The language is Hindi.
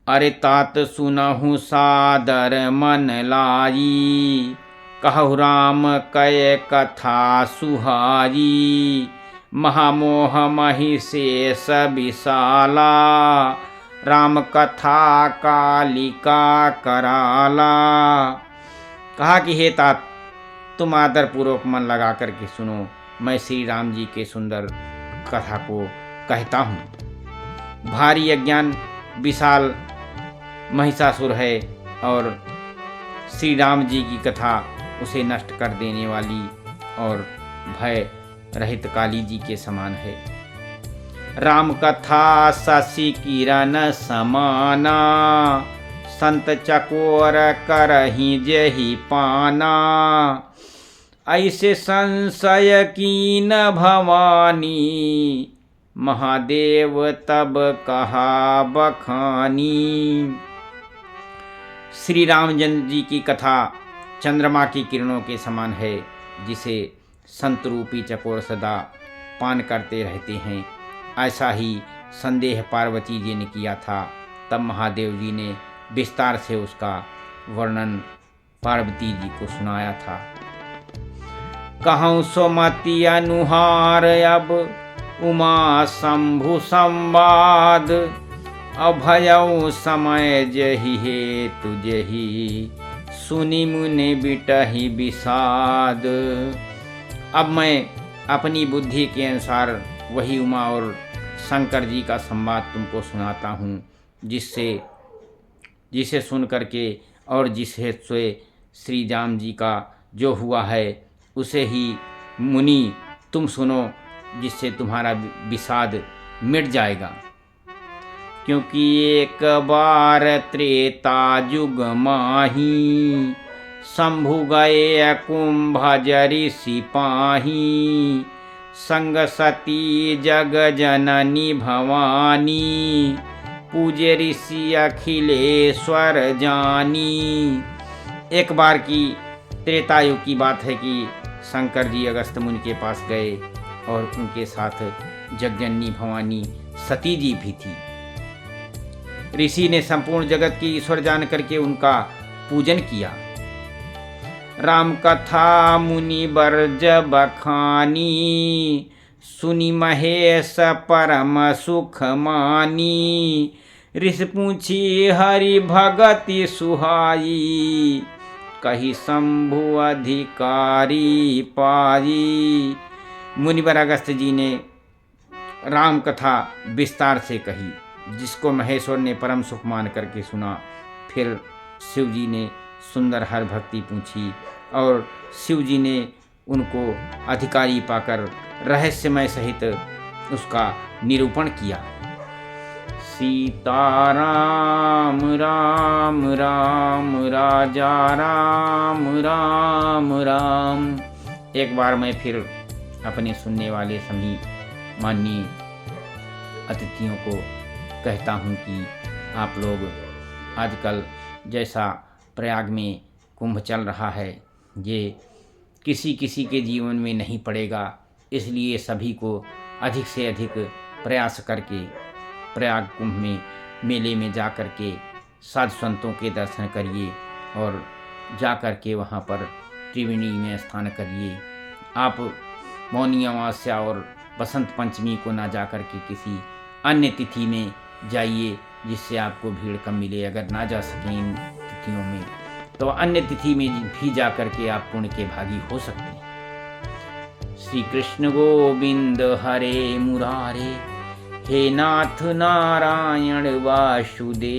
अरे तात सुनहु सादर मन लाई, कहु राम कय कथा सुहाई। महामोह महिषेष विशाला, राम कथा कालिका कराला। कहा कि हे तात, तुम आदर पूर्वक मन लगा करके सुनो, मैं श्री राम जी के सुंदर कथा को कहता हूँ। भारी अज्ञान विशाल महिषासुर है और श्री राम जी की कथा उसे नष्ट कर देने वाली और भय रहित काली जी के समान है। राम कथा शशि किरण समाना, संत चकोर करहि जेहि पाना। ऐसे संशय कीन भवानी, महादेव तब कहा बखानी। श्री रामचंद्र जी की कथा चंद्रमा की किरणों के समान है, जिसे संत रूपी चकोर सदा पान करते रहते हैं। ऐसा ही संदेह पार्वती जी ने किया था। तब महादेव जी ने विस्तार से उसका वर्णन पार्वती जी को सुनाया था। कहूँ सुमति अनुहार अब उमा शंभु संवाद, अभयऊ समय जहि हेतु जहि, सुनि मुनि बिटहि विषाद। अब मैं अपनी बुद्धि के अनुसार वही उमा और शंकर जी का संवाद तुमको सुनाता हूँ, जिसे सुन करके और जिसे श्री राम जी का जो हुआ है उसे ही मुनि तुम सुनो, जिससे तुम्हारा विषाद मिट जाएगा। क्योंकि एक बार त्रेता युग माही, शंभु गए कुंभजरि सिपाही। संग सती जग जननी भवानी, पूजे ऋषि अखिलेश्वर जानी। एक बार की त्रेतायुग की बात है कि शंकर जी अगस्त्य मुनि के पास गए और उनके साथ जगजननी भवानी सती जी भी थी। ऋषि ने संपूर्ण जगत की ईश्वर जान करके उनका पूजन किया। राम कथा मुनि बरज बखानी, सुनि महेश परम सुख मानी। ऋषि पूछी हरि भगति सुहाई, कही शंभु अधिकारी पाई। मुनिवर अगस्त्य जी ने राम कथा विस्तार से कही, जिसको महेश्वर ने परम सुख मान करके सुना। फिर शिव जी ने सुंदर हर भक्ति पूछी और शिव जी ने उनको अधिकारी पाकर रहस्यमय सहित उसका निरूपण किया। सीता राम राम राम राजा राम राम राम। एक बार मैं फिर अपने सुनने वाले सभी माननीय अतिथियों को कहता हूँ कि आप लोग आजकल जैसा प्रयाग में कुंभ चल रहा है, ये किसी किसी के जीवन में नहीं पड़ेगा। इसलिए सभी को अधिक से अधिक प्रयास करके प्रयाग कुंभ में मेले में जा कर के साधु संतों के दर्शन करिए और जा कर के वहाँ पर त्रिवेणी में स्नान करिए। आप मौनी अमावस्या और बसंत पंचमी को ना जा कर के किसी अन्य तिथि में जाइए, जिससे आपको भीड़ कम मिले। अगर ना जा सकें इन तिथियों में तो अन्य तिथि में भी जा कर के आप पुण्य के भागी हो सकते हैं। श्री कृष्ण गोविंद हरे मुरारे, हे नाथ नारायण वासुदेव।